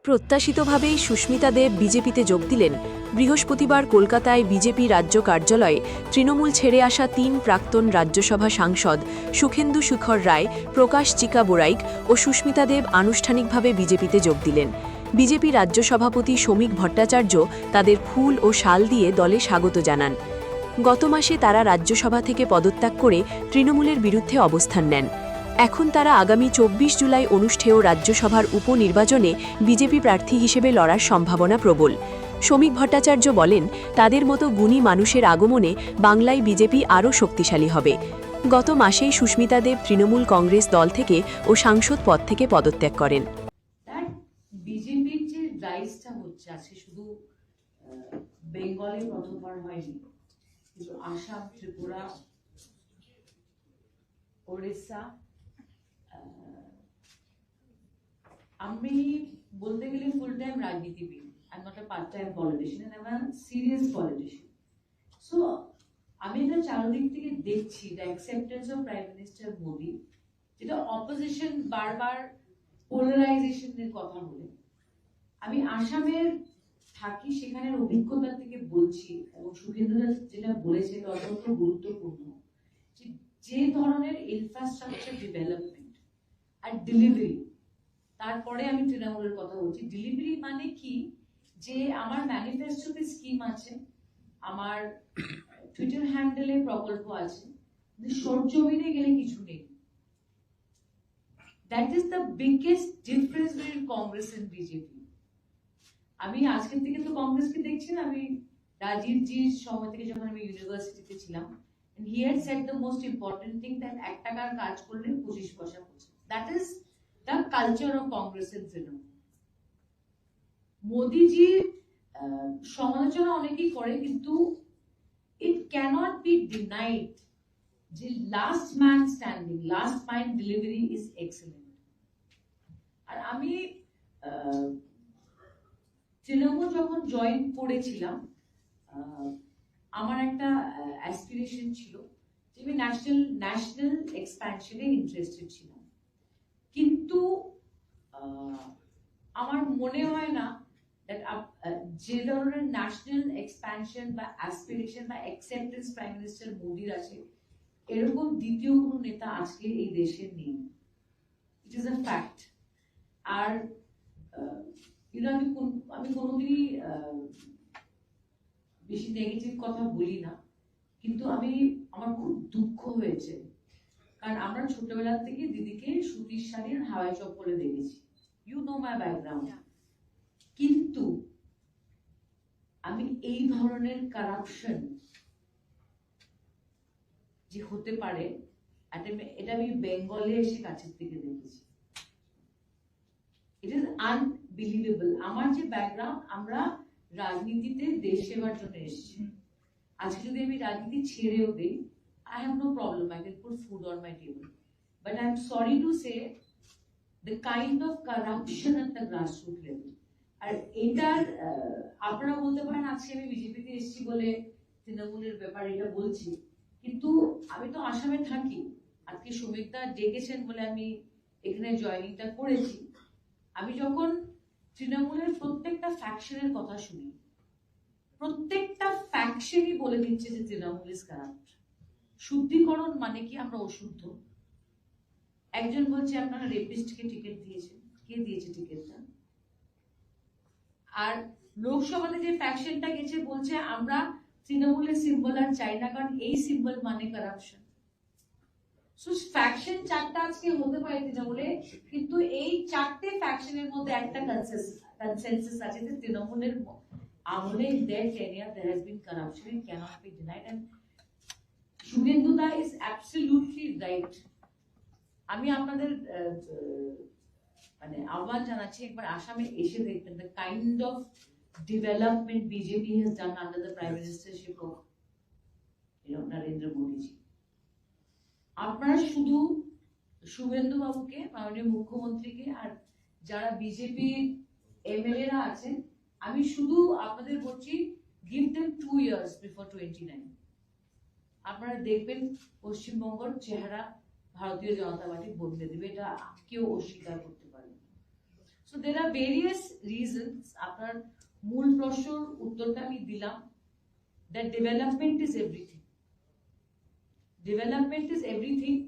অপ্রত্যাশিতভাবেই সুস্মিতা দেব বিজেপিতে যোগ দিলেন। বৃহস্পতিবার কলকাতায় বিজেপি রাজ্য কার্যালয়ে তৃণমূল ছেড়ে আসা ৩ প্রাক্তন রাজ্যসভা সাংসদ সুখেন্দু শেখর রায়, প্রকাশ চিকা বোরাইক ও সুস্মিতা দেব আনুষ্ঠানিকভাবে বিজেপিতে যোগ দিলেন। বিজেপি রাজ্য সভাপতি শ্রমিক ভট্টাচার্য তাদের ফুল ও শাল দিয়ে দলে স্বাগত জানান। গত মাসে তারা রাজ্যসভা থেকে পদত্যাগ করে তৃণমূলের বিরুদ্ধে অবস্থান নেন। এখন তারা আগামী ২৪ জুলাই অনুষ্ঠেয় রাজ্যসভার উপনির্বাচনে বিজেপি প্রার্থী হিসেবে লড়ার সম্ভাবনা প্রবল। শ্রমিক ভট্টাচার্য বলেন, তাদের মতো গুণী মানুষের আগমনে বাংলায় বিজেপি আরও শক্তিশালী হবে। গত মাসেই সুস্মিতা দেব তৃণমূল কংগ্রেস দল থেকে ও সাংসদ পদ থেকে পদত্যাগ করেন। বিজেপির যে রাইজটা হচ্ছে আজকে শুধু বেঙ্গলে প্রথমবার হয়নি, কিন্তু আসাম, ত্রিপুরা, ওড়িশা, আমি বলতে গেলে ফুল টাইম রাজনীতিবিদ। I'm not a part-time politician and I'm a serious politician. So আমি এটা চারদিক থেকে দেখছি the acceptance of Prime Minister Modi, যেটা অপোজিশন বারবার পোলারাইজেশনের কথা বলে। আমি আসামের থাকি, সেখানের অভিজ্ঞতা থেকে বলছি, এবং সুখেন্দু যেটা বলেছে এটা অত্যন্ত গুরুত্বপূর্ণ, যে ধরনের ইনফ্রাস্ট্রাকচার ডেভেলপমেন্ট আর ডেলিভারি, তারপরে আমি তৃণমূলের কথা বলছি। ডেলিভারি মানে কি, যে আমার ম্যানিফেস্টোতে স্কিম আছে, আমার টুইটার হ্যান্ডেলে প্রকল্প আছে, সরজমিনে গেলে কিছু নেই। That is the biggest difference between Congress and BJP. আমি আজকের থেকে তো কংগ্রেসকে দেখছি না, আমি রাজীব জির সময় থেকে যখন আমি ইউনিভার্সিটিতে ছিলাম, and he had said the most important thing that 1 টাকার কাজ করলে 25 পয়সা পৌঁছে। That is the culture of Congress and Trinamool. মোদিজির সমালোচনা অনেকেই করে, কিন্তু it cannot be denied যে last man standing, last mile delivery is excellent. আর আমি তৃণমূল যখন জয়েন করেছিলাম, আমার একটা অ্যাসপিরেশন ছিল যে আমি ন্যাশনাল এক্সপ্যানশনে ইন্টারেস্টেড ছিলাম, কিন্তু আমার মনে হয় না যে ধরনের ন্যাশনাল এক্সপ্যানশন বা অ্যাসপিরেশন বা অ্যাকসেপ্টেন্স প্রাইম মিনিস্টার মোদির আছে, এরকম দ্বিতীয় কোনো নেতা আজকে এই দেশে নেই। It is a fact. আর আমি কোনোদিনই বেশি নেগেটিভ কথা বলি না, কিন্তু আমার খুব দুঃখ হয়েছে, কারণ আমরা ছোটবেলা থেকে দিদিকে সুতির শাড়ির হাওয়াই চপ্পলে দেখেছি। You know my background. কিন্তু আমি এই ধরনের কারাপশন যে হতে পারে, এটা আমি বেঙ্গলে এসে কাছের থেকে দেখেছি। It is unbelievable. আমার যে ব্যাকগ্রাউন্ড, আমরা রাজনীতিতে দেশ সেবার জন্য এসেছি। আজকে যদি আমি রাজনীতি ছেড়েও দিই, I have no problem, I can put food on my table. But I'm sorry to say, the kind of corruption at the grassroots level, আর এটার আপনারা বলতে পারেন আজকে আমি বিজেপিতে এসেছি বলে তৃণমূলের ব্যাপারে এটা বলছি, কিন্তু আমি তো আসামে থাকি। আজকে শ্রমিকদা ডেকেছেন বলে আমি এখানে জয়েনিংটা করেছি। আমি যখন তৃণমূলের প্রত্যেকটা ফ্যাকশনের কথা শুনি, প্রত্যেকটা ফ্যাকশনই বলে দিচ্ছে যে তৃণমূল ইজ কারাপ্ট। শুদ্ধিকরণ মানে কি, আমরা অশুদ্ধ। একজন বলছে আপনারা রেপিস্টকে টিকিট দিয়েছেন, কে দিয়েছে টিকিটটা? আর লোকসভাতে যে ফ্যাকশনটা গেছে বলছে আমরা তৃণমূলের সিম্বল আর চাই না, কারণ এই সিম্বল মানে কারাপশন। সো ফ্যাকশন 4টা আজকে হতে পারে তৃণমূলে, কিন্তু এই 4টে ফ্যাকশনের মধ্যে একটা কনসেনসাস আছে যে তৃণমূলের আমলে in their tenure there has been corruption, it cannot be denied, and Shubhendu da is absolutely right. আমি আপনাদের মানে আহ্বান জানাচ্ছি, একবার আসামে এসে দেখবেন the kind of development BJP has done under the prime ministership of Narendra Modi ji. আপনারা শুধু শুভেন্দু বাবুকে, মাননীয় মুখ্যমন্ত্রীকে, আর যারা বিজেপি এমএলএরা আছেন, আমি শুধু আপনাদের বলছি, give them 2 years before 29. আপনারা দেখবেন পশ্চিমবঙ্গের চেহারা ভারতীয় জনতা পার্টি বদলে দেবে, এটা কেউ অস্বীকার করতে পারে। So there are various reasons. আপনার মূল প্রশ্নের উত্তরটা আমি দিলাম, that development is everything. Development is everything,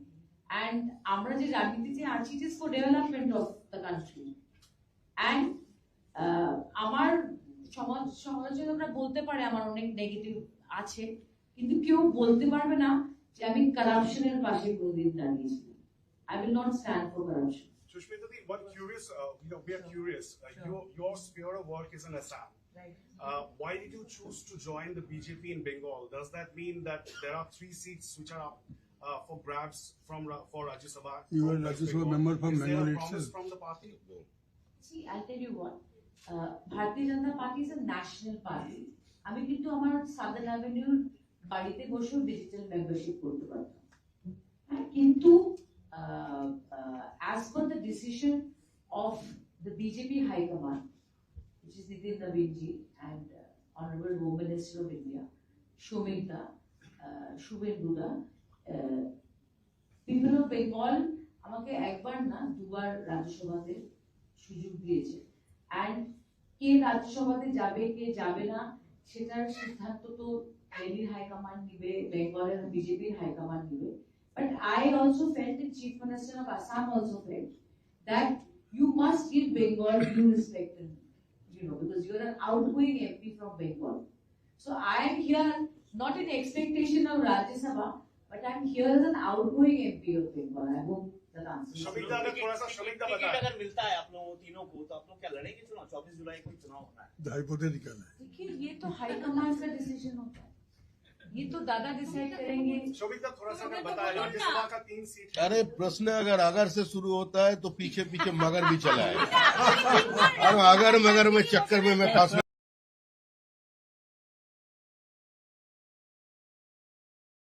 and আমরা যে রাজনীতিতে আছি, it is for development of the country. And আমার সমালোচকরা বলতে পারে আমার অনেক নেগেটিভ আছে, কিন্তু কেউ বলতে পারবে না যে আমি কারাপশনের পাশে কোনদিন দাঁড়িয়েছি। I will not stand for corruption. Sushmita, what curious, we are curious. Your sphere of work is in Assam. Right. Why did you choose to join the BJP in Bengal? Does that mean that there are 3 seats which are up for grabs for Rajya Sabha? You from are West Rajya Sabha Bengal? member from Is there Bengal a promise itself. from the party? See, I'll tell you what. Bharatiya Janata Party is a national party. আমি কিন্তু আমার southern অ্যাভিনিউর বাড়িতে বসেও digital membership করতে পারতাম। হ্যাঁ, কিন্তু as per the decision of the BJP High Command, which is Nitin Naveenji and Honorable Home Minister of India, Shomita, Shubhenduda, people of Bengal আমাকে একবার না দুবার রাজ্যসভাতে সুযোগ দিয়েছে, and কে রাজ্যসভাতে যাবে কে যাবে না সেটার সিদ্ধান্ত তো দিল্লির হাইকমান্ড নিবে, বেঙ্গলের বিজেপির হাইকমান্ড নিবে। But I also felt, the Chief Minister of Assam also felt, that you must give Bengal due respect, and, because you are an outgoing MP from Bengal. So I am here not in expectation of Rajya Sabha, but I am here as an outgoing MP of Bengal. I hope that answers. Shamikta, अगर थोड़ा सा Shamikta ticket बताएं। अगर मिलता है आप लोगों तीनों को, तो आप लोग क्या लड़ेंगे चुनाव? 24 जुलाई को चुनाव होना है। हाइपोथेटिकल है। देखिए, ये तो हाईकमांड का डिसीजन होता है, ये तो दादा डिसाइड करेंगे। शोभिता, थोड़ा सा अगर बताएं, राज्यसभा का 3 सीट है। अरे प्रश्न अगर से शुरू होता है तो पीछे पीछे मगर भी चला है और अगर मगर में चक्कर में मैं फंस